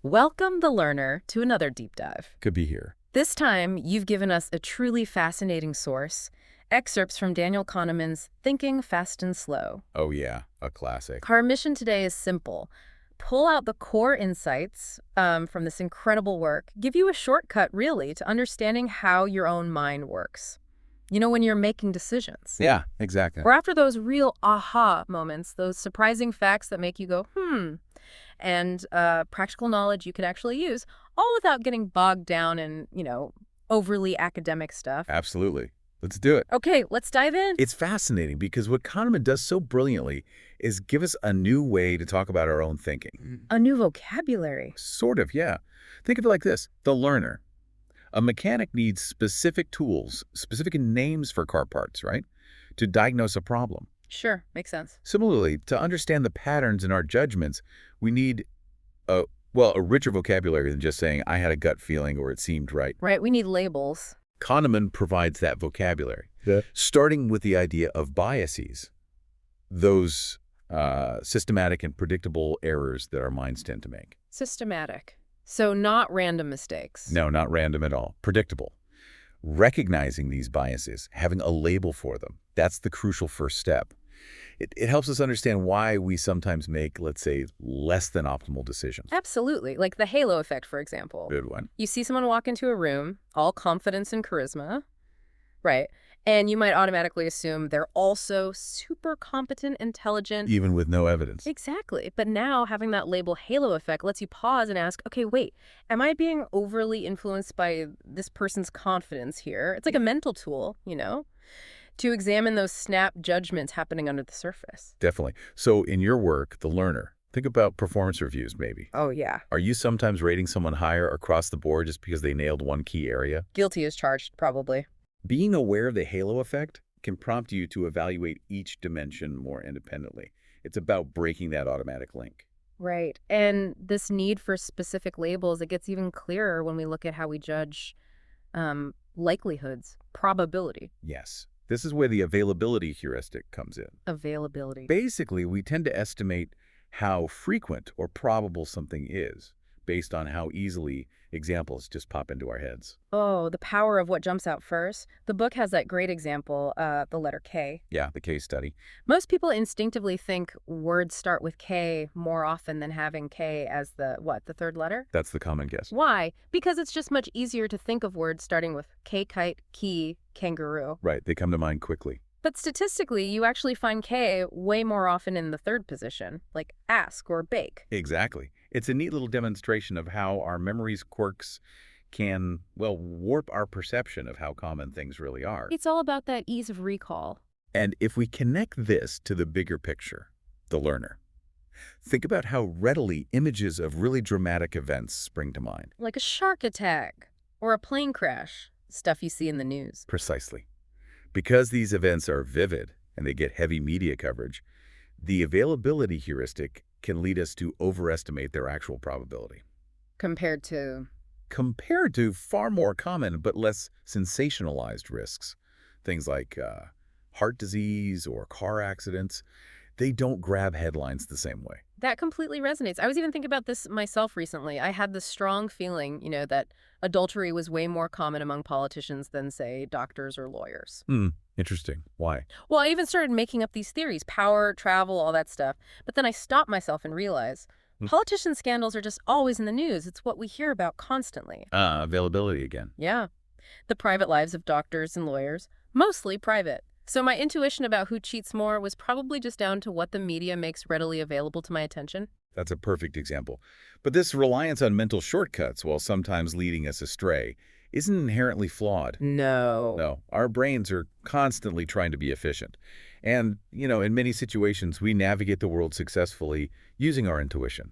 Welcome the learner to another deep dive. Could be here. This time, you've given us a truly fascinating source, excerpts from Daniel Kahneman's Thinking Fast and Slow. Oh yeah, a classic. Our mission today is simple. Pull out the core insights from this incredible work, give you a shortcut, really, to understanding how your own mind works. You know, when you're making decisions. Yeah, exactly. Or after those real aha moments, those surprising facts that make you go, and practical knowledge you could actually use, all without getting bogged down in, overly academic stuff. Absolutely. Let's do it. Okay, let's dive in. It's fascinating because what Kahneman does so brilliantly is give us a new way to talk about our own thinking. A new vocabulary. Sort of, yeah. Think of it like this. The learner. A mechanic needs specific tools, specific names for car parts, right? To diagnose a problem. Sure, makes sense. Similarly, to understand the patterns in our judgments, we need a richer vocabulary than just saying, I had a gut feeling or it seemed right. Right, we need labels. Kahneman provides that vocabulary, Yeah. starting with the idea of biases, those systematic and predictable errors that our minds tend to make. Systematic. So not random mistakes. No, not random at all. Predictable. Recognizing these biases, having a label for them, that's the crucial first step. It helps us understand why we sometimes make, let's say, less than optimal decisions. Absolutely. Like the halo effect, for example. Good one. You see someone walk into a room, all confidence and charisma, right? And you might automatically assume they're also super competent, intelligent. Even with no evidence. Exactly. But now having that label halo effect lets you pause and ask, okay, wait, am I being overly influenced by this person's confidence here? It's like a mental tool, to examine those snap judgments happening under the surface. Definitely. So in your work, the learner, think about performance reviews maybe. Oh, yeah. Are you sometimes rating someone higher across the board just because they nailed one key area? Guilty as charged, probably. Being aware of the halo effect can prompt you to evaluate each dimension more independently. It's about breaking that automatic link. Right. And this need for specific labels, it gets even clearer when we look at how we judge likelihoods, probability. Yes. This is where the availability heuristic comes in. Availability. Basically, we tend to estimate how frequent or probable something is based on how easily examples just pop into our heads. Oh, the power of what jumps out first. The book has that great example, the letter K. Yeah, the case study. Most people instinctively think words start with K more often than having K as the third letter? That's the common guess. Why? Because it's just much easier to think of words starting with K-kite, key, kangaroo. Right, they come to mind quickly. But statistically, you actually find K way more often in the third position, like ask or bake. Exactly. It's a neat little demonstration of how our memory's quirks can, warp our perception of how common things really are. It's all about that ease of recall. And if we connect this to the bigger picture, the learner, think about how readily images of really dramatic events spring to mind. Like a shark attack or a plane crash, stuff you see in the news. Precisely. Because these events are vivid and they get heavy media coverage, the availability heuristic can lead us to overestimate their actual probability. Compared to Far more common but less sensationalized risks. Things like heart disease or car accidents, they don't grab headlines the same way. that completely resonates. I was even thinking about this myself recently. I had this strong feeling, that adultery was way more common among politicians than, say, doctors or lawyers. Interesting. Why? Well, I even started making up these theories, power, travel, all that stuff. But then I stopped myself and realized politician scandals are just always in the news. It's what we hear about constantly. Availability again. Yeah. The private lives of doctors and lawyers, mostly private. So my intuition about who cheats more was probably just down to what the media makes readily available to my attention. That's a perfect example. But this reliance on mental shortcuts, while sometimes leading us astray, isn't inherently flawed. No. No, our brains are constantly trying to be efficient. And, in many situations, we navigate the world successfully using our intuition.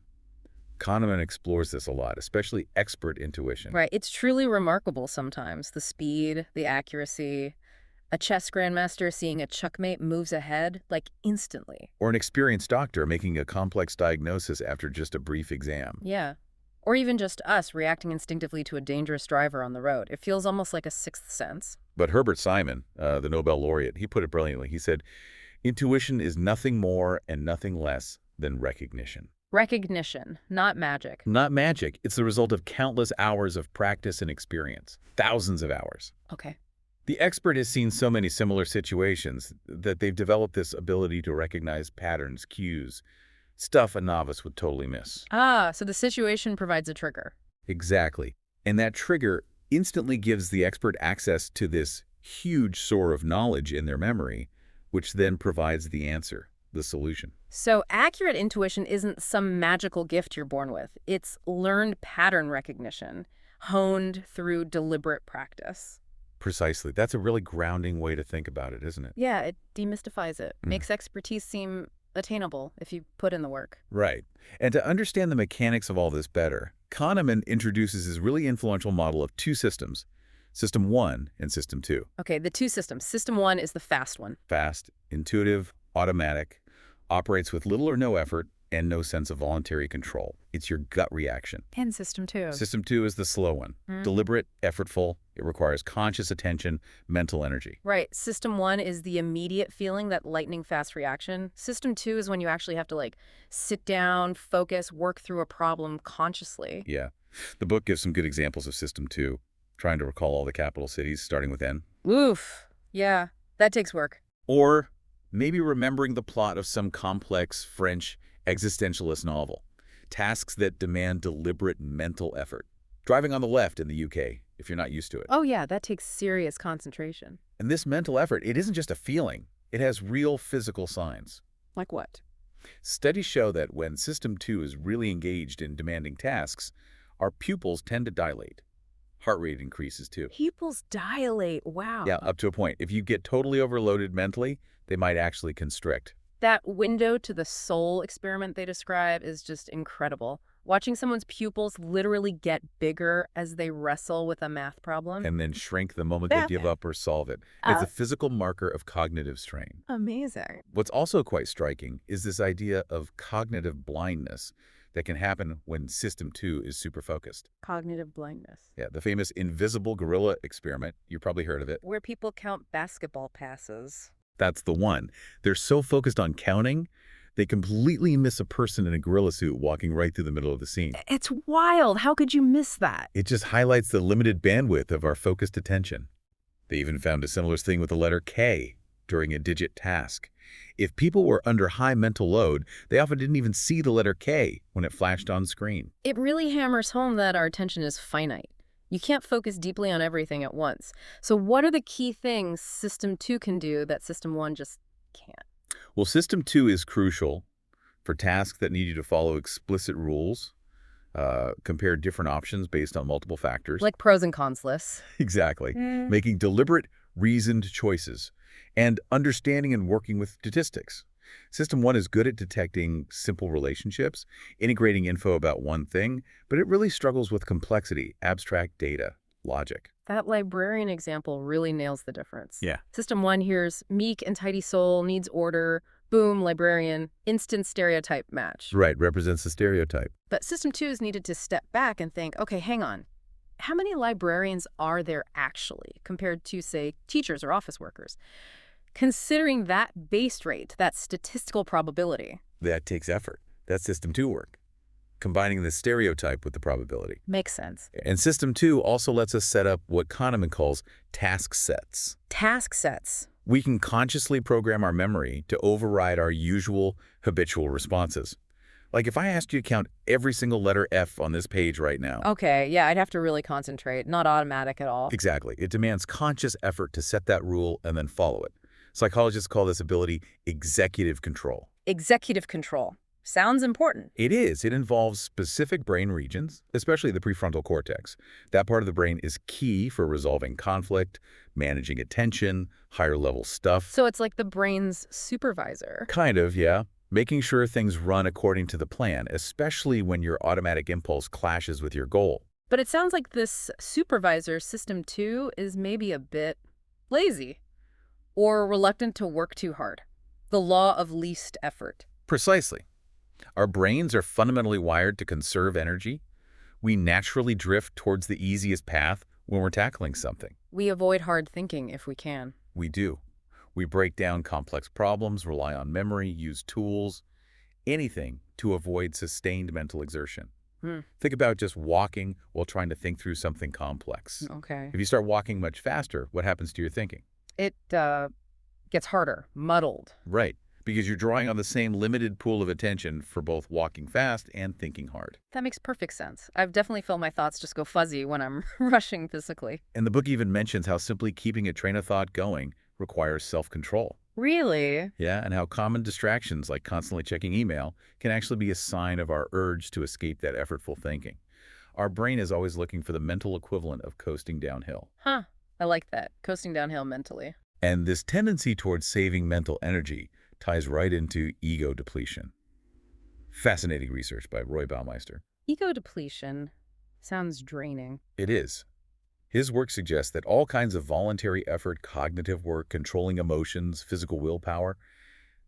Kahneman explores this a lot, especially expert intuition. Right. It's truly remarkable sometimes. The speed, the accuracy. A chess grandmaster seeing a checkmate moves ahead, like instantly. Or an experienced doctor making a complex diagnosis after just a brief exam. Yeah. Or even just us reacting instinctively to a dangerous driver on the road. It feels almost like a sixth sense. But Herbert Simon, the Nobel laureate, he put it brilliantly. He said, intuition is nothing more and nothing less than recognition. Recognition, not magic. Not magic. It's the result of countless hours of practice and experience. Thousands of hours. Okay. The expert has seen so many similar situations that they've developed this ability to recognize patterns, cues, stuff a novice would totally miss. Ah, so the situation provides a trigger. Exactly. And that trigger instantly gives the expert access to this huge store of knowledge in their memory, which then provides the answer, the solution. So accurate intuition isn't some magical gift you're born with. It's learned pattern recognition, honed through deliberate practice. Precisely. That's a really grounding way to think about it, isn't it? Yeah, it demystifies it. Mm. Makes expertise seem attainable if you put in the work. Right. And to understand the mechanics of all this better, Kahneman introduces his really influential model of two systems, System 1 and System 2. Okay, the two systems. System 1 is the fast one. Fast, intuitive, automatic, operates with little or no effort and no sense of voluntary control. It's your gut reaction. And System 2. System 2 is the slow one. Deliberate, effortful. It requires conscious attention, mental energy. Right. System 1 is the immediate feeling, that lightning fast reaction. System 2 is when you actually have to sit down, focus, work through a problem consciously. Yeah. The book gives some good examples of System 2, trying to recall all the capital cities starting with N. Oof. Yeah, that takes work. Or maybe remembering the plot of some complex French existentialist novel. Tasks that demand deliberate mental effort. Driving on the left in the UK, if you're not used to it. Oh yeah, that takes serious concentration. And this mental effort, it isn't just a feeling. It has real physical signs. Like what? Studies show that when System 2 is really engaged in demanding tasks, our pupils tend to dilate. Heart rate increases too. Pupils dilate. Wow. Yeah, up to a point. If you get totally overloaded mentally, they might actually constrict. That window to the soul experiment they describe is just incredible. Watching someone's pupils literally get bigger as they wrestle with a math problem. And then shrink the moment they give up or solve it. It's a physical marker of cognitive strain. Amazing. What's also quite striking is this idea of cognitive blindness that can happen when System 2 is super focused. Cognitive blindness. Yeah, the famous invisible gorilla experiment, you probably heard of it. Where people count basketball passes. That's the one. They're so focused on counting, they completely miss a person in a gorilla suit walking right through the middle of the scene. It's wild. How could you miss that? It just highlights the limited bandwidth of our focused attention. They even found a similar thing with the letter K during a digit task. If people were under high mental load, they often didn't even see the letter K when it flashed on screen. It really hammers home that our attention is finite. You can't focus deeply on everything at once. So what are the key things System 2 can do that System 1 just can't? Well, System 2 is crucial for tasks that need you to follow explicit rules, compare different options based on multiple factors. Like pros and cons lists. Exactly. Making deliberate, reasoned choices, and understanding and working with statistics. System 1 is good at detecting simple relationships, integrating info about one thing, but it really struggles with complexity, abstract data, logic. That librarian example really nails the difference. Yeah. System 1 hears meek and tidy soul, needs order, boom, librarian, instant stereotype match. Right, represents the stereotype. But System 2 is needed to step back and think, okay, hang on. How many librarians are there actually compared to, say, teachers or office workers? Considering that base rate, that statistical probability. That takes effort. That's System 2 work. Combining the stereotype with the probability. Makes sense. And System 2 also lets us set up what Kahneman calls task sets. Task sets. We can consciously program our memory to override our usual habitual responses. Like if I asked you to count every single letter F on this page right now. Okay, yeah, I'd have to really concentrate. Not automatic at all. Exactly. It demands conscious effort to set that rule and then follow it. Psychologists call this ability executive control. Executive control. Sounds important. It is. It involves specific brain regions, especially the prefrontal cortex. That part of the brain is key for resolving conflict, managing attention, higher-level stuff. So it's like the brain's supervisor. Kind of, yeah. Making sure things run according to the plan, especially when your automatic impulse clashes with your goal. But it sounds like this supervisor, System 2, is maybe a bit lazy or reluctant to work too hard. The law of least effort. Precisely. Our brains are fundamentally wired to conserve energy. We naturally drift towards the easiest path when we're tackling something. We avoid hard thinking if we can. We do. We break down complex problems, rely on memory, use tools. anything to avoid sustained mental exertion. Hmm. Think about just walking while trying to think through something complex. Okay. If you start walking much faster, what happens to your thinking? It gets harder, muddled. Right, because you're drawing on the same limited pool of attention for both walking fast and thinking hard. That makes perfect sense. I've definitely felt my thoughts just go fuzzy when I'm rushing physically. And the book even mentions how simply keeping a train of thought going requires self-control. Really? Yeah, and how common distractions like constantly checking email can actually be a sign of our urge to escape that effortful thinking. Our brain is always looking for the mental equivalent of coasting downhill. Huh. I like that. Coasting downhill mentally. And this tendency towards saving mental energy ties right into ego depletion. Fascinating research by Roy Baumeister. Ego depletion sounds draining. It is. His work suggests that all kinds of voluntary effort, cognitive work, controlling emotions, physical willpower,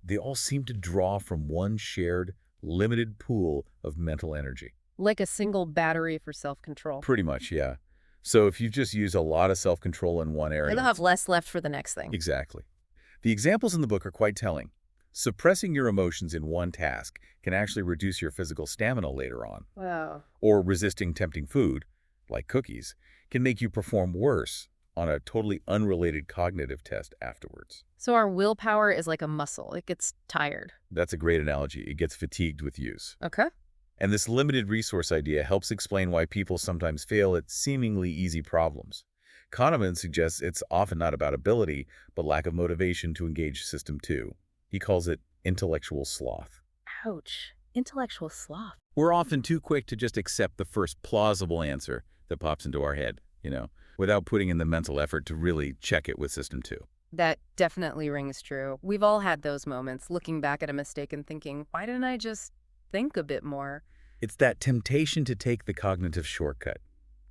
they all seem to draw from one shared, limited pool of mental energy. Like a single battery for self-control. Pretty much, yeah. So if you just use a lot of self-control in one You'll area... have less left for the next thing. Exactly. The examples in the book are quite telling. Suppressing your emotions in one task can actually reduce your physical stamina later on. Wow. Or resisting tempting food, like cookies, can make you perform worse on a totally unrelated cognitive test afterwards. So our willpower is like a muscle. It gets tired. That's a great analogy. It gets fatigued with use. Okay. And this limited resource idea helps explain why people sometimes fail at seemingly easy problems. Kahneman suggests it's often not about ability, but lack of motivation to engage System 2. He calls it intellectual sloth. Ouch. Intellectual sloth. We're often too quick to just accept the first plausible answer that pops into our head, without putting in the mental effort to really check it with System 2. That definitely rings true. We've all had those moments, looking back at a mistake and thinking, why didn't I just think a bit more? It's that temptation to take the cognitive shortcut.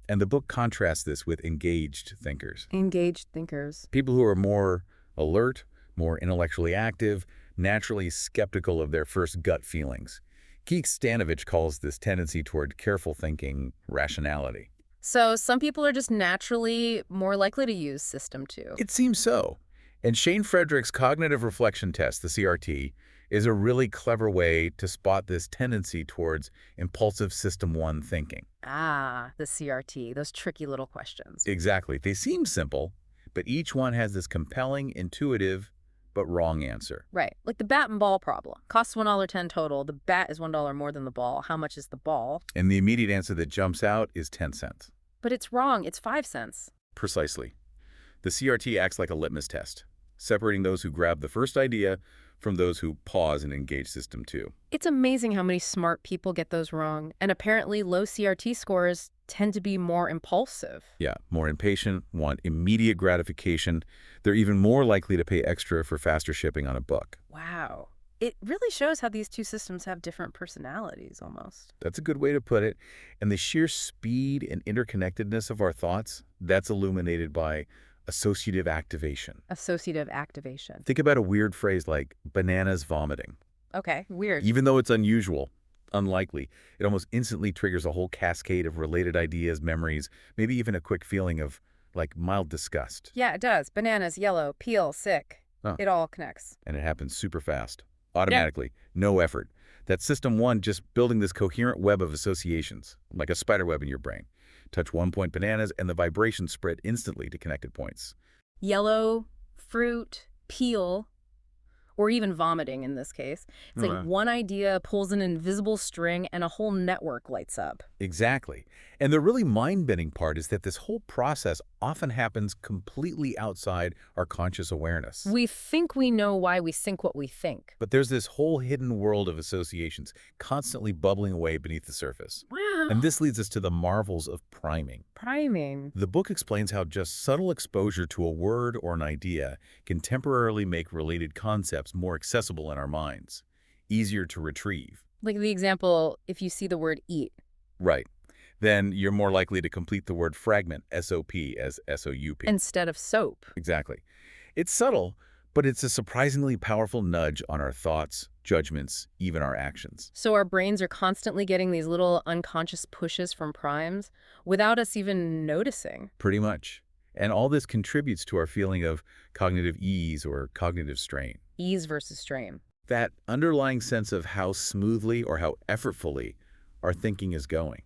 And the book contrasts this with engaged thinkers. Engaged thinkers. People who are more alert, more intellectually active, naturally skeptical of their first gut feelings. Keith Stanovich calls this tendency toward careful thinking rationality. So some people are just naturally more likely to use System 2. It seems so. And Shane Frederick's cognitive reflection test, the CRT, is a really clever way to spot this tendency towards impulsive System 1 thinking. Ah, the CRT, those tricky little questions. Exactly. They seem simple, but each one has this compelling, intuitive, but wrong answer. Right, like the bat and ball problem. Costs $1.10 total. The bat is $1 more than the ball. How much is the ball? And the immediate answer that jumps out is 10 cents. But it's wrong. It's 5 cents. Precisely. The CRT acts like a litmus test, separating those who grab the first idea from those who pause and engage System 2. It's amazing how many smart people get those wrong. And apparently low CRT scores tend to be more impulsive. Yeah, more impatient, want immediate gratification. They're even more likely to pay extra for faster shipping on a book. Wow. It really shows how these two systems have different personalities almost. That's a good way to put it. And the sheer speed and interconnectedness of our thoughts, that's illuminated by associative activation. Associative activation. Think about a weird phrase like bananas vomiting. Okay, weird. Even though it's unusual, unlikely, it almost instantly triggers a whole cascade of related ideas, memories, maybe even a quick feeling of, like, mild disgust. Yeah, it does. Bananas, yellow, peel, sick. Oh. It all connects. And it happens super fast. Automatically. No effort. That's System 1 just building this coherent web of associations, like a spider web in your brain. Touch one point bananas, and the vibrations spread instantly to connected points. Yellow, fruit, peel, or even vomiting in this case. It's like one idea pulls an invisible string and a whole network lights up. Exactly. And the really mind-bending part is that this whole process often happens completely outside our conscious awareness. We think we know why we think what we think. But there's this whole hidden world of associations constantly bubbling away beneath the surface. Wow. And this leads us to the marvels of priming. Priming. The book explains how just subtle exposure to a word or an idea can temporarily make related concepts more accessible in our minds, easier to retrieve. Like the example, if you see the word eat. Right. Then you're more likely to complete the word fragment, S-O-P, as S-O-U-P. Instead of soap. Exactly. It's subtle, but it's a surprisingly powerful nudge on our thoughts, judgments, even our actions. So our brains are constantly getting these little unconscious pushes from primes without us even noticing. Pretty much. And all this contributes to our feeling of cognitive ease or cognitive strain. Ease versus strain. That underlying sense of how smoothly or how effortfully our thinking is going.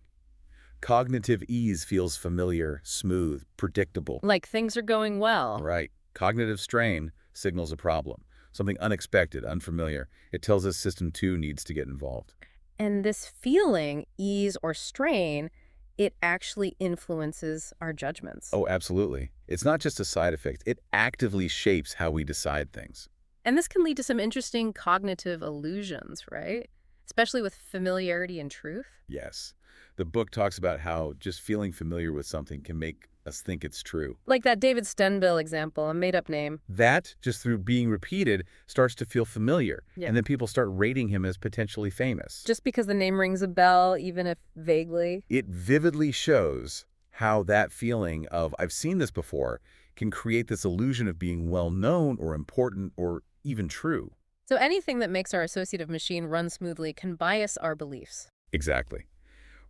Cognitive ease feels familiar, smooth, predictable. Like things are going well. Right. Cognitive strain signals a problem, something unexpected, unfamiliar. It tells us system 2 needs to get involved. And this feeling, ease or strain, it actually influences our judgments. Oh, absolutely. It's not just a side effect. It actively shapes how we decide things. And this can lead to some interesting cognitive illusions, right? Especially with familiarity and truth. Yes. The book talks about how just feeling familiar with something can make us think it's true. Like that David Stenbill example, a made-up name. That, just through being repeated, starts to feel familiar. Yeah. And then people start rating him as potentially famous. Just because the name rings a bell, even if vaguely. It vividly shows how that feeling of, I've seen this before, can create this illusion of being well-known or important or even true. So anything that makes our associative machine run smoothly can bias our beliefs. Exactly.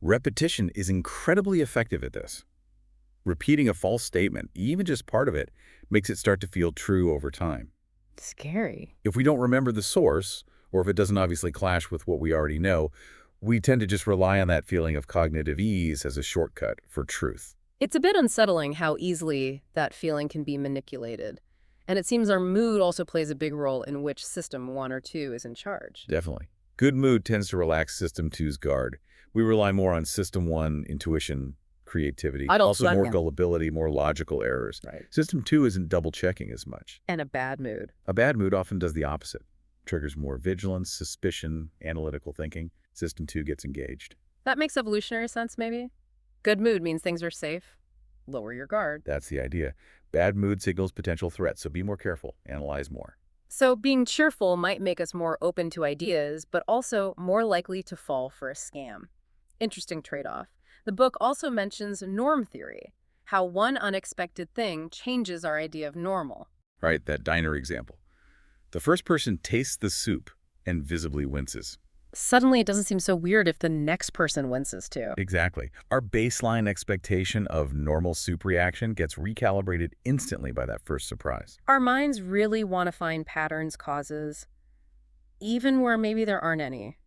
Repetition is incredibly effective at this. Repeating a false statement, even just part of it, makes it start to feel true over time. Scary. If we don't remember the source, or if it doesn't obviously clash with what we already know, we tend to just rely on that feeling of cognitive ease as a shortcut for truth. It's a bit unsettling how easily that feeling can be manipulated. And it seems our mood also plays a big role in which system 1 or 2 is in charge. Definitely. Good mood tends to relax System 2's guard. We rely more on System 1 intuition, creativity, also more gullibility, more logical errors. Right. System 2 isn't double-checking as much. And a bad mood. A bad mood often does the opposite. Triggers more vigilance, suspicion, analytical thinking. System 2 gets engaged. That makes evolutionary sense, maybe? Good mood means things are safe. Lower your guard. That's the idea. Bad mood signals potential threats, so be more careful. Analyze more. So being cheerful might make us more open to ideas, but also more likely to fall for a scam. Interesting trade-off. The book also mentions norm theory, how one unexpected thing changes our idea of normal. Right, that diner example. The first person tastes the soup and visibly winces. Suddenly, it doesn't seem so weird if the next person winces too. Exactly. Our baseline expectation of normal soup reaction gets recalibrated instantly by that first surprise. Our minds really want to find patterns, causes, even where maybe there aren't any.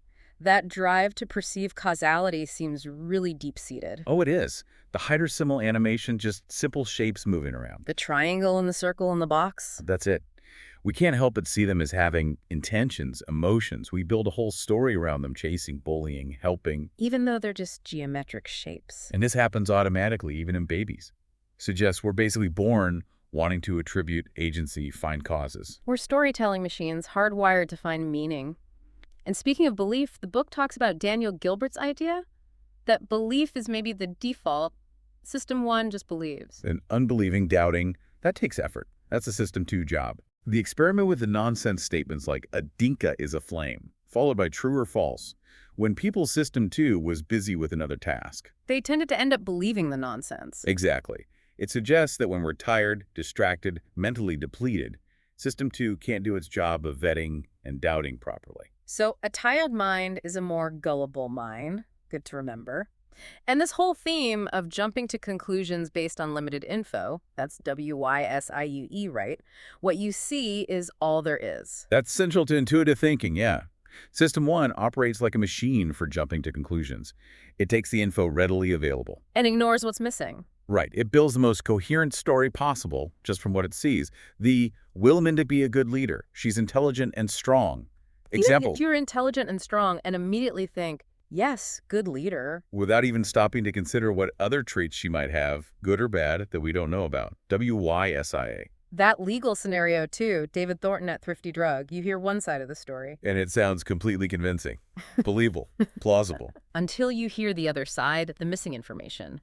That drive to perceive causality seems really deep-seated. Oh, it is. The Heider-Simmel animation, just simple shapes moving around. The triangle and the circle and the box. That's it. We can't help but see them as having intentions, emotions. We build a whole story around them, chasing, bullying, helping. Even though they're just geometric shapes. And this happens automatically, even in babies. Suggests we're basically born wanting to attribute agency, find causes. We're storytelling machines hardwired to find meaning. And speaking of belief, the book talks about Daniel Gilbert's idea that belief is maybe the default. System 1 just believes. And unbelieving, doubting, that takes effort. That's a System 2 job. The experiment with the nonsense statements like a dinka is a flame, followed by true or false, when people's System 2 was busy with another task. They tended to end up believing the nonsense. Exactly. It suggests that when we're tired, distracted, mentally depleted, System 2 can't do its job of vetting and doubting properly. So a tired mind is a more gullible mind. Good to remember. And this whole theme of jumping to conclusions based on limited info, that's WYSIUE, right? What you see is all there is. That's central to intuitive thinking, yeah. System 1 operates like a machine for jumping to conclusions. It takes the info readily available. And ignores what's missing. Right. It builds the most coherent story possible just from what it sees. The will Minda be a good leader? She's intelligent and strong. Example. If you're intelligent and strong and immediately think, yes, good leader. Without even stopping to consider what other traits she might have, good or bad, that we don't know about. WYSIA. That legal scenario, too, David Thornton at Thrifty Drug. You hear one side of the story. And it sounds completely convincing, believable, plausible. Until you hear the other side, the missing information.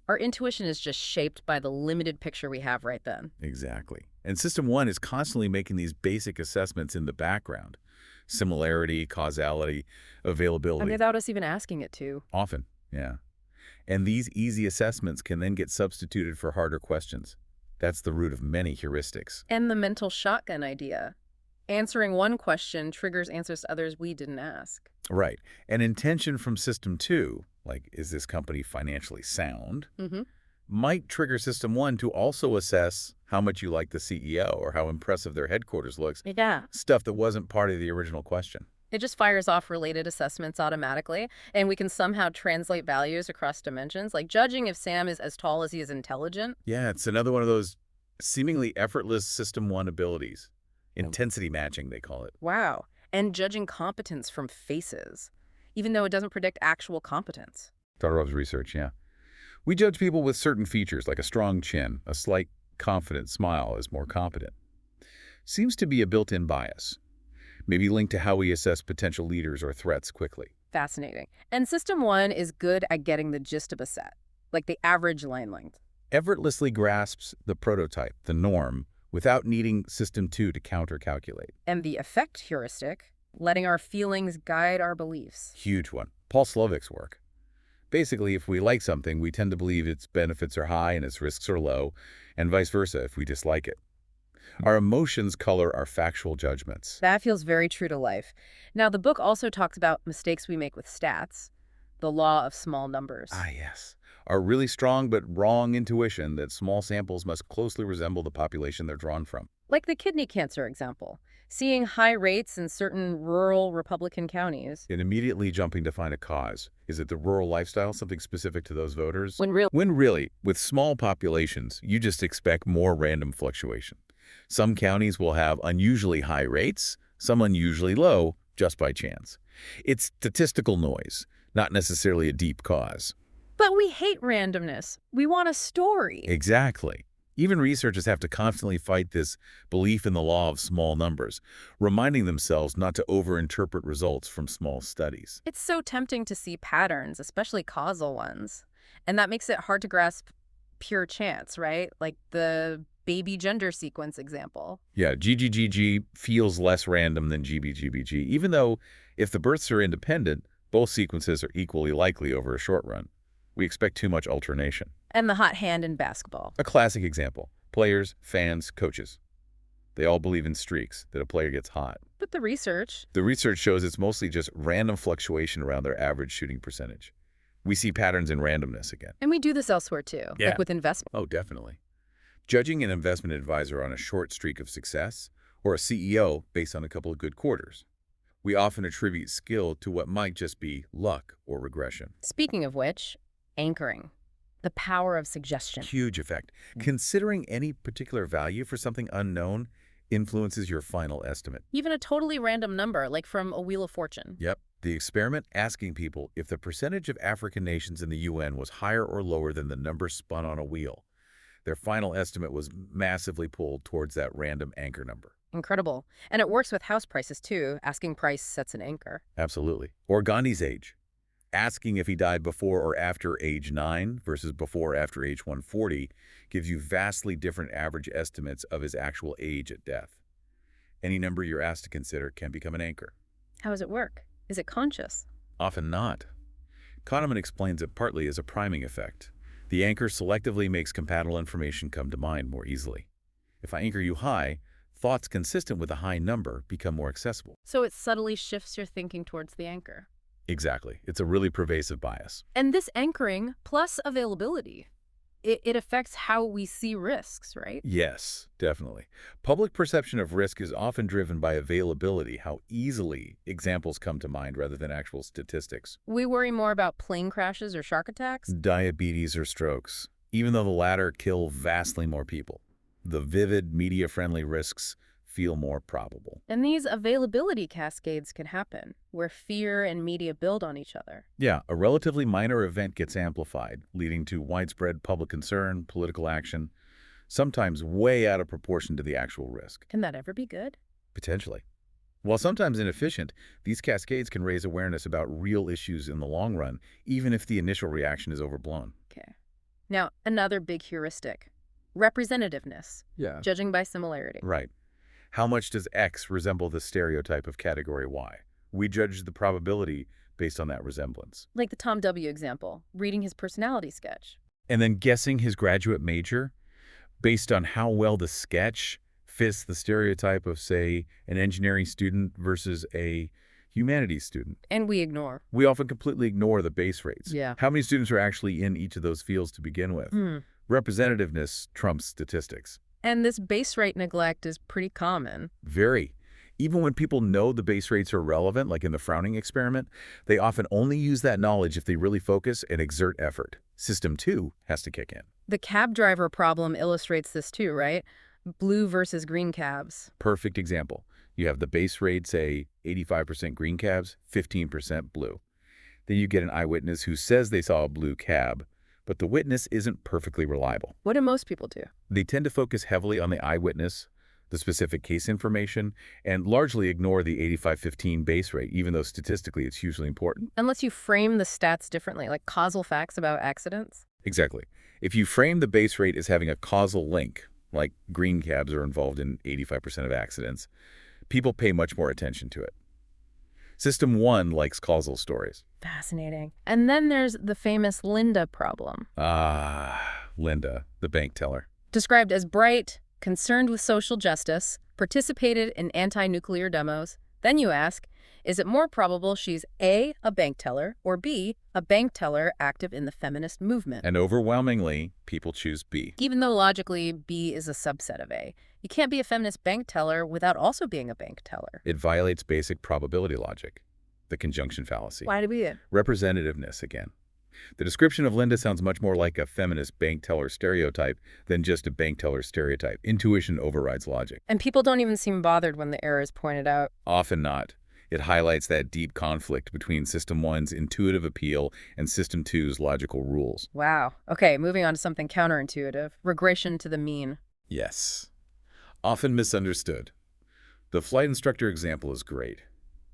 Our intuition is just shaped by the limited picture we have right then. Exactly. And System 1 is constantly making these basic assessments in the background. Similarity, causality, availability. And without us even asking it to. Often, yeah. And these easy assessments can then get substituted for harder questions. That's the root of many heuristics. And the mental shotgun idea. Answering one question triggers answers to others we didn't ask. Right. An intention from System 2, like, is this company financially sound? might trigger System 1 to also assess how much you like the CEO or how impressive their headquarters looks, Yeah. stuff that wasn't part of the original question. It just fires off related assessments automatically, and we can somehow translate values across dimensions, like judging if Sam is as tall as he is intelligent. Yeah, it's another one of those seemingly effortless System 1 abilities. Oh, Intensity matching, they call it. wow. And judging competence from faces, even though it doesn't predict actual competence. Todorow's research, yeah. We judge people with certain features, like a strong chin, a slight, confident smile as more competent. Seems to be a built-in bias, maybe linked to how we assess potential leaders or threats quickly. Fascinating. And System 1 is good at getting the gist of a set, like the average line length. Effortlessly grasps the prototype, the norm, without needing System 2 to counter-calculate. And the effect heuristic, letting our feelings guide our beliefs. Huge one. Paul Slovik's work. Basically, if we like something, we tend to believe its benefits are high and its risks are low, and vice versa if we dislike it. Our emotions color our factual judgments. That feels very true to life. Now, the book also talks about mistakes we make with stats, the law of small numbers. Ah, yes. Our really strong but wrong intuition that small samples must closely resemble the population they're drawn from. Like the kidney cancer example, seeing high rates in certain rural Republican counties. And immediately jumping to find a cause. Is it the rural lifestyle, something specific to those voters? When When really, with small populations, you just expect more random fluctuation. Some counties will have unusually high rates, some unusually low, just by chance. It's statistical noise, not necessarily a deep cause. But we hate randomness. We want a story. Exactly. Even researchers have to constantly fight this belief in the law of small numbers, reminding themselves not to overinterpret results from small studies. It's so tempting to see patterns, especially causal ones. And that makes it hard to grasp pure chance, right? Like the baby gender sequence example. Yeah, GGGG feels less random than GBGBG, even though if the births are independent, both sequences are equally likely over a short run. We expect too much alternation. And the hot hand in basketball. A classic example. Players, fans, coaches. They all believe in streaks, that a player gets hot. But the research. The research shows it's mostly just random fluctuation around their average shooting percentage. We see patterns in randomness again. And we do this elsewhere too, Yeah. like with investment. Oh, definitely. Judging an investment advisor on a short streak of success, or a CEO based on a couple of good quarters. We often attribute skill to what might just be luck or regression. Speaking of which, anchoring. The power of suggestion. Huge effect. Considering any particular value for something unknown influences your final estimate. Even a totally random number, like from a Wheel of Fortune. Yep. The experiment asking people if the percentage of African nations in the UN was higher or lower than the number spun on a wheel. Their final estimate was massively pulled towards that random anchor number. Incredible. And it works with house prices too. Asking price sets an anchor. Absolutely. Or Gandhi's age. Asking if he died before or after age 9 versus before or after age 140 gives you vastly different average estimates of his actual age at death. Any number you're asked to consider can become an anchor. How does it work? Is it conscious? Often not. Kahneman explains it partly as a priming effect. The anchor selectively makes compatible information come to mind more easily. If I anchor you high, thoughts consistent with a high number become more accessible. So it subtly shifts your thinking towards the anchor. Exactly. It's a really pervasive bias. And this anchoring plus availability, it affects how we see risks, right? Yes, definitely. Public perception of risk is often driven by availability, how easily examples come to mind rather than actual statistics. We worry more about plane crashes or shark attacks. Diabetes or strokes, even though the latter kill vastly more people. The vivid, media-friendly risks feel more probable. And these availability cascades can happen, where fear and media build on each other. Yeah, a relatively minor event gets amplified, leading to widespread public concern, political action, sometimes way out of proportion to the actual risk. Can that ever be good? Potentially. While sometimes inefficient, these cascades can raise awareness about real issues in the long run, even if the initial reaction is overblown. Okay. Now, another big heuristic. Representativeness. Yeah. Judging by similarity. Right. How much does X resemble the stereotype of category Y? We judge the probability based on that resemblance. Like the Tom W. example, reading his personality sketch. And then guessing his graduate major based on how well the sketch fits the stereotype of, say, an engineering student versus a humanities student. And we ignore. We often completely ignore the base rates. Yeah. How many students are actually in each of those fields to begin with? Representativeness trumps statistics. And this base rate neglect is pretty common. Very. Even when people know the base rates are relevant, like in the frowning experiment, they often only use that knowledge if they really focus and exert effort. System 2 has to kick in. The cab driver problem illustrates this too, right? Blue versus green cabs. Perfect example. You have the base rate, say, 85% green cabs, 15% blue. Then you get an eyewitness who says they saw a blue cab, but the witness isn't perfectly reliable. What do most people do? They tend to focus heavily on the eyewitness, the specific case information, and largely ignore the 85-15 base rate, even though statistically it's hugely important. Unless you frame the stats differently, like causal facts about accidents. Exactly. If you frame the base rate as having a causal link, like green cabs are involved in 85% of accidents, people pay much more attention to it. System 1 likes causal stories. Fascinating. And then there's the famous Linda problem. Linda, the bank teller. Described as bright, concerned with social justice, participated in anti-nuclear demos. Then you ask, is it more probable she's A, a bank teller, or B, a bank teller active in the feminist movement? And overwhelmingly, people choose B. Even though logically B is a subset of A. You can't be a feminist bank teller without also being a bank teller. It violates basic probability logic, the conjunction fallacy. Why do we do it? Representativeness again. The description of Linda sounds much more like a feminist bank teller stereotype than just a bank teller stereotype. Intuition overrides logic. And people don't even seem bothered when the error is pointed out. Often not. It highlights that deep conflict between System 1's intuitive appeal and System 2's logical rules. Wow. Okay, moving on to something counterintuitive. Regression to the mean. Yes. Often misunderstood. The flight instructor example is great.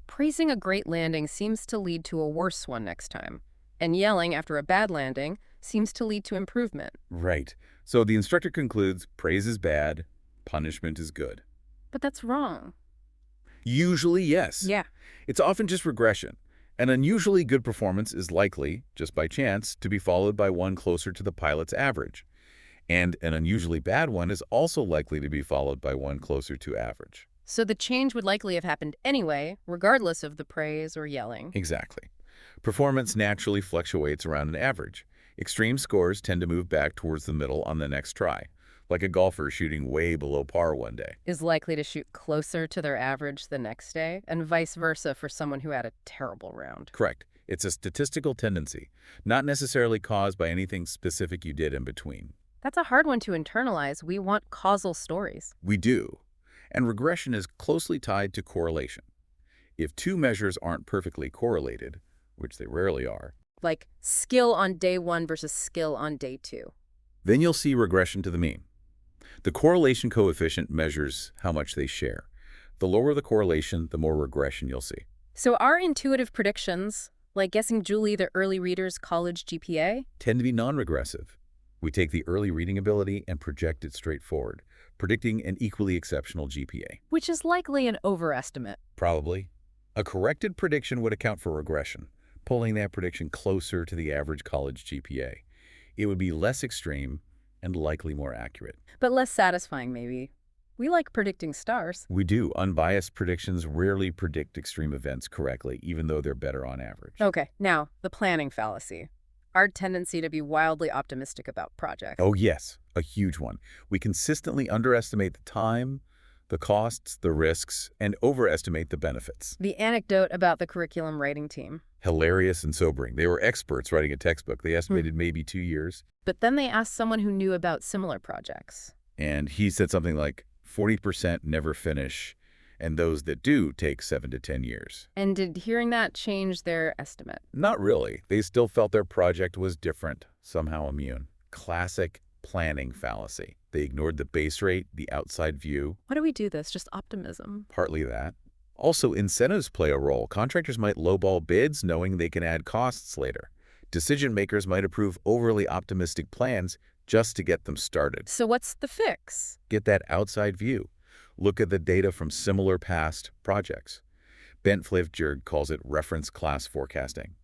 Praising a great landing seems to lead to a worse one next time. And yelling after a bad landing seems to lead to improvement. Right. So the instructor concludes, praise is bad, punishment is good. But that's wrong. Usually, yes. Yeah. It's often just regression. An unusually good performance is likely, just by chance, to be followed by one closer to the pilot's average. And an unusually bad one is also likely to be followed by one closer to average. So the change would likely have happened anyway, regardless of the praise or yelling. Exactly. Performance naturally fluctuates around an average. Extreme scores tend to move back towards the middle on the next try, like a golfer shooting way below par one day. Is likely to shoot closer to their average the next day, and vice versa for someone who had a terrible round. Correct. It's a statistical tendency, not necessarily caused by anything specific you did in between. That's a hard one to internalize. We want causal stories. We do. And regression is closely tied to correlation. If two measures aren't perfectly correlated, which they rarely are, Like skill on day 1 versus skill on day 2. then you'll see regression to the mean. The correlation coefficient measures how much they share. The lower the correlation, the more regression you'll see. So our intuitive predictions, like guessing Julie the early reader's college GPA, Tend to be non-regressive. We take the early reading ability and project it straight forward, predicting an equally exceptional GPA. which is likely an overestimate. Probably. A corrected prediction would account for regression, pulling that prediction closer to the average college GPA. It would be less extreme and likely more accurate. But less satisfying, maybe. We like predicting stars. We do. Unbiased predictions rarely predict extreme events correctly, even though they're better on average. Okay, now, the planning fallacy. Our tendency to be wildly optimistic about projects. Oh, yes, a huge one. We consistently underestimate the time, the costs, the risks, and overestimate the benefits. The anecdote about the curriculum writing team. Hilarious and sobering. They were experts writing a textbook. They estimated maybe 2 years. But then they asked someone who knew about similar projects. And he said something like 40% never finish, and those that do take 7 to 10 years. And did hearing that change their estimate? Not really. They still felt their project was different, somehow immune. Classic planning fallacy. They ignored the base rate, the outside view, Why do we do this? Just optimism. partly that. Also, incentives play a role. Contractors might lowball bids knowing they can add costs later. Decision makers might approve overly optimistic plans just to get them started. So what's the fix? Get that outside view. Look at the data from similar past projects. Bent Fliffjerg calls it reference class forecasting.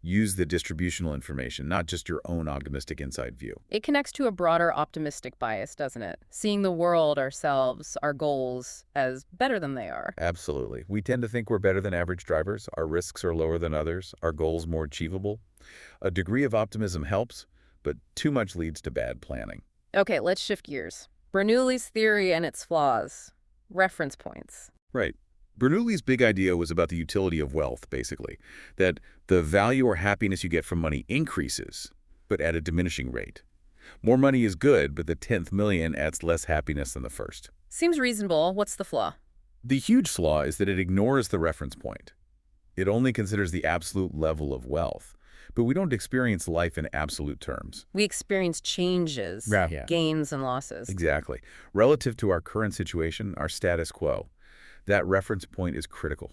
Use the distributional information, not just your own optimistic inside view. It connects to a broader optimistic bias, doesn't it? Seeing the world, ourselves, our goals as better than they are. Absolutely. We tend to think we're better than average drivers. Our risks are lower than others. Our goals more achievable. A degree of optimism helps, but too much leads to bad planning. Okay, let's shift gears. Bernoulli's theory and its flaws. Reference points. Right. Bernoulli's big idea was about the utility of wealth, basically, that the value or happiness you get from money increases, but at a diminishing rate. More money is good, but the 10th million adds less happiness than the first. Seems reasonable. What's the flaw? The huge flaw is that it ignores the reference point. It only considers the absolute level of wealth, but we don't experience life in absolute terms. We experience changes, Yeah. gains and losses. Exactly. Relative to our current situation, our status quo, that reference point is critical.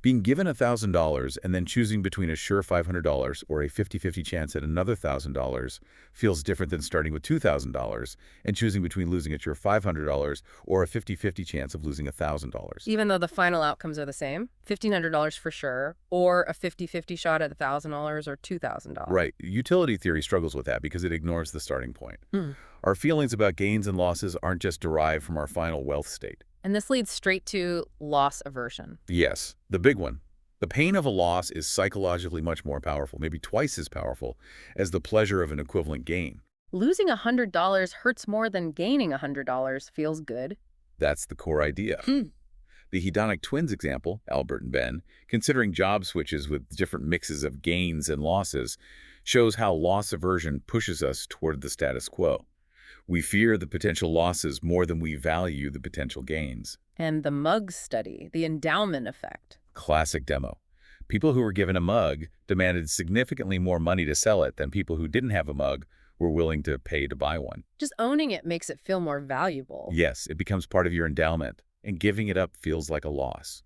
Being given $1,000 and then choosing between a sure $500 or a 50-50 chance at another $1,000 feels different than starting with $2,000 and choosing between losing a sure $500 or a 50-50 chance of losing $1,000. Even though the final outcomes are the same, $1,500 for sure, or a 50-50 shot at $1,000 or $2,000. Right. Utility theory struggles with that because it ignores the starting point. Hmm. Our feelings about gains and losses aren't just derived from our final wealth state. And this leads straight to loss aversion. Yes, the big one. The pain of a loss is psychologically much more powerful, maybe twice as powerful, as the pleasure of an equivalent gain. Losing $100 hurts more than gaining $100 feels good. That's the core idea. The hedonic twins example, Albert and Ben, considering job switches with different mixes of gains and losses, shows how loss aversion pushes us toward the status quo. We fear the potential losses more than we value the potential gains. And the mug study, the endowment effect. Classic demo. People who were given a mug demanded significantly more money to sell it than people who didn't have a mug were willing to pay to buy one. Just owning it makes it feel more valuable. Yes, it becomes part of your endowment, and giving it up feels like a loss.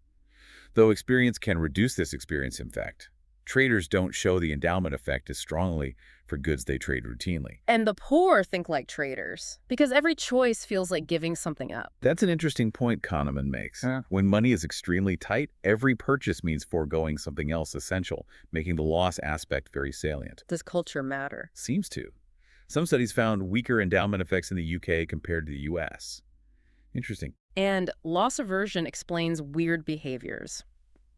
Though experience can reduce this experience effect, traders don't show the endowment effect as strongly for goods they trade routinely. And the poor think like traders, because every choice feels like giving something up. That's an interesting point Kahneman makes. When money is extremely tight, every purchase means foregoing something else essential, making the loss aspect very salient. Does culture matter? Seems to. Some studies found weaker endowment effects in the UK compared to the US. Interesting. And loss aversion explains weird behaviors,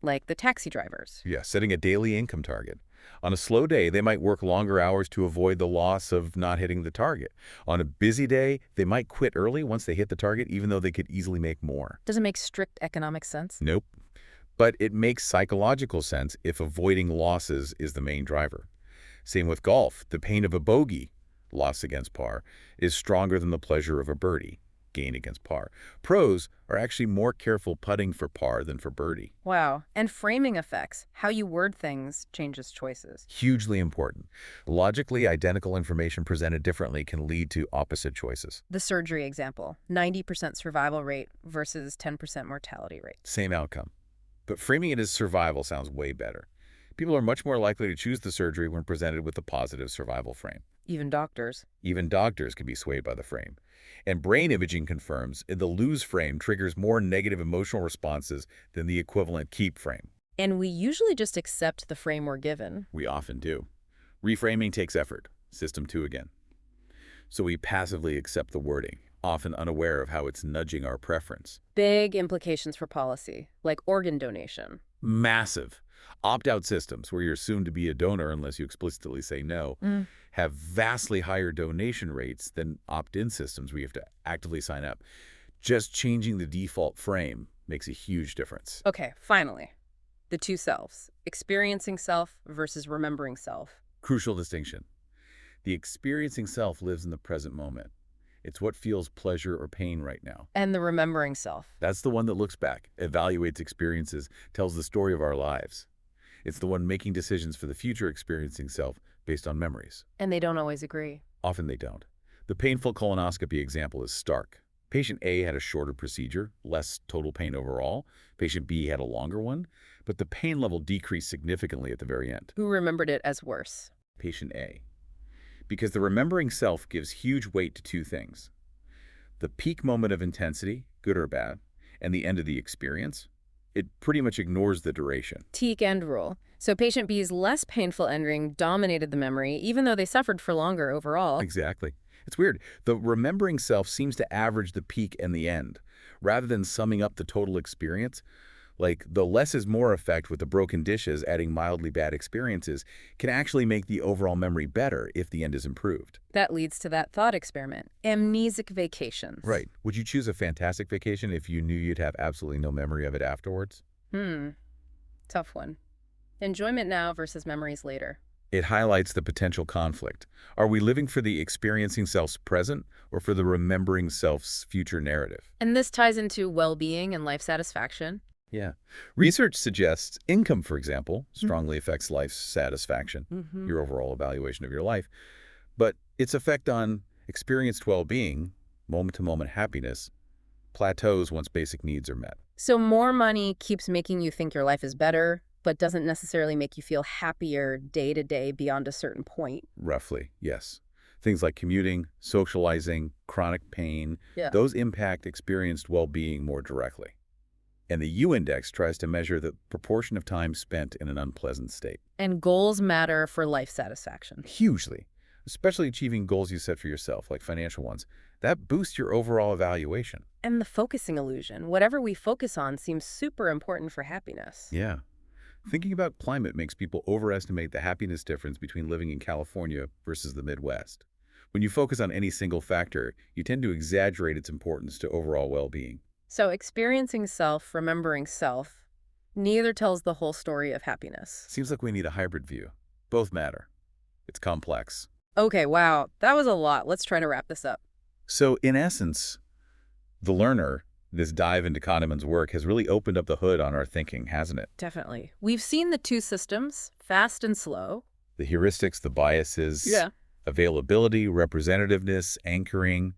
like the taxi drivers. Yeah, setting a daily income target. On a slow day, they might work longer hours to avoid the loss of not hitting the target. On a busy day, they might quit early once they hit the target, even though they could easily make more. Doesn't make strict economic sense. Nope. But it makes psychological sense if avoiding losses is the main driver. Same with golf. The pain of a bogey, loss against par, is stronger than the pleasure of a birdie, gain against par. Pros are actually more careful putting for par than for birdie. Wow. And framing effects. How you word things changes choices. Hugely important. Logically identical information presented differently can lead to opposite choices. The surgery example, 90% survival rate versus 10% mortality rate. Same outcome. But framing it as survival sounds way better. People are much more likely to choose the surgery when presented with a positive survival frame. Even doctors. Even doctors can be swayed by the frame. And brain imaging confirms the lose frame triggers more negative emotional responses than the equivalent keep frame. And we usually just accept the frame we're given. We often do. Reframing takes effort. System 2 again. So we passively accept the wording, often unaware of how it's nudging our preference. Big implications for policy, like organ donation. Massive. Opt-out systems, where you're assumed to be a donor unless you explicitly say no, have vastly higher donation rates than opt-in systems where you have to actively sign up. Just changing the default frame makes a huge difference. Okay, finally. The two selves. Experiencing self versus remembering self. Crucial distinction. The experiencing self lives in the present moment. It's what feels pleasure or pain right now. And the remembering self. That's the one that looks back, evaluates experiences, tells the story of our lives. It's the one making decisions for the future experiencing self based on memories. And they don't always agree. Often they don't. The painful colonoscopy example is stark. Patient A had a shorter procedure, less total pain overall. Patient B had a longer one, but the pain level decreased significantly at the very end. Who remembered it as worse? Patient A. Because the remembering self gives huge weight to two things: the peak moment of intensity, good or bad, and the end of the experience. It pretty much ignores the duration. Teak end rule. So patient B's less painful ending dominated the memory, even though they suffered for longer overall. Exactly. It's weird. The remembering self seems to average the peak and the end, rather than summing up the total experience. Like, the less is more effect with the broken dishes adding mildly bad experiences can actually make the overall memory better if the end is improved. That leads to that thought experiment, amnesic vacations. Right. Would you choose a fantastic vacation if you knew you'd have absolutely no memory of it afterwards? Hmm, tough one. Enjoyment now versus memories later. It highlights the potential conflict. Are we living for the experiencing self's present or for the remembering self's future narrative? And this ties into well-being and life satisfaction. Yeah. Research suggests income, for example, strongly affects life satisfaction, Mm-hmm. your overall evaluation of your life. But its effect on experienced well-being, moment-to-moment happiness, plateaus once basic needs are met. So more money keeps making you think your life is better, but doesn't necessarily make you feel happier day to day beyond a certain point. Roughly, yes. Things like commuting, socializing, chronic pain, Yeah. those impact experienced well-being more directly. And the U-index tries to measure the proportion of time spent in an unpleasant state. And goals matter for life satisfaction. Hugely, especially achieving goals you set for yourself, like financial ones. That boosts your overall evaluation. And the focusing illusion. Whatever we focus on seems super important for happiness. Yeah. Thinking about climate makes people overestimate the happiness difference between living in California versus the Midwest. When you focus on any single factor, you tend to exaggerate its importance to overall well-being. So experiencing self, remembering self, neither tells the whole story of happiness. Seems like we need a hybrid view. Both matter. It's complex. Okay, wow, that was a lot. Let's try to wrap this up. So, in essence, the learner, this dive into Kahneman's work, has really opened up the hood on our thinking, hasn't it? Definitely. We've seen the two systems, fast and slow. The heuristics, the biases, availability, representativeness, anchoring,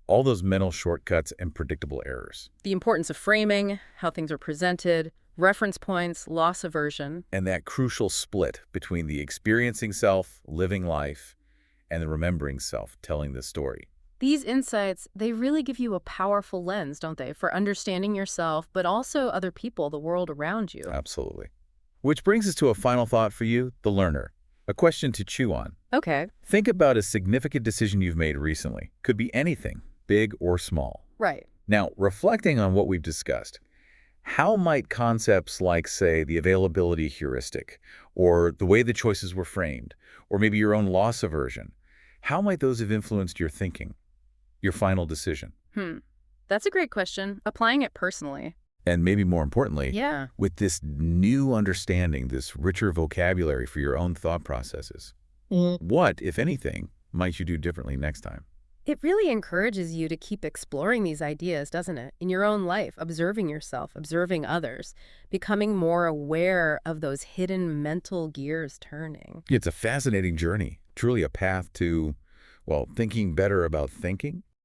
all those mental shortcuts and predictable errors. The importance of framing, how things are presented, reference points, loss aversion. And that crucial split between the experiencing self, living life, and the remembering self, telling the story. These insights, they really give you a powerful lens, don't they, for understanding yourself, but also other people, the world around you. Absolutely. Which brings us to a final thought for you, the learner. A question to chew on. Okay. Think about a significant decision you've made recently. Could be anything, big or small. Right. Now, reflecting on what we've discussed, how might concepts like, say, the availability heuristic, or the way the choices were framed, or maybe your own loss aversion, how might those have influenced your thinking, your final decision? That's a great question. Applying it personally. And maybe more importantly, Yeah. with this new understanding, this richer vocabulary for your own thought processes, what, if anything, might you do differently next time? It really encourages you to keep exploring these ideas, doesn't it? In your own life, observing yourself, observing others, becoming more aware of those hidden mental gears turning. It's a fascinating journey, truly a path to, well, thinking better about thinking.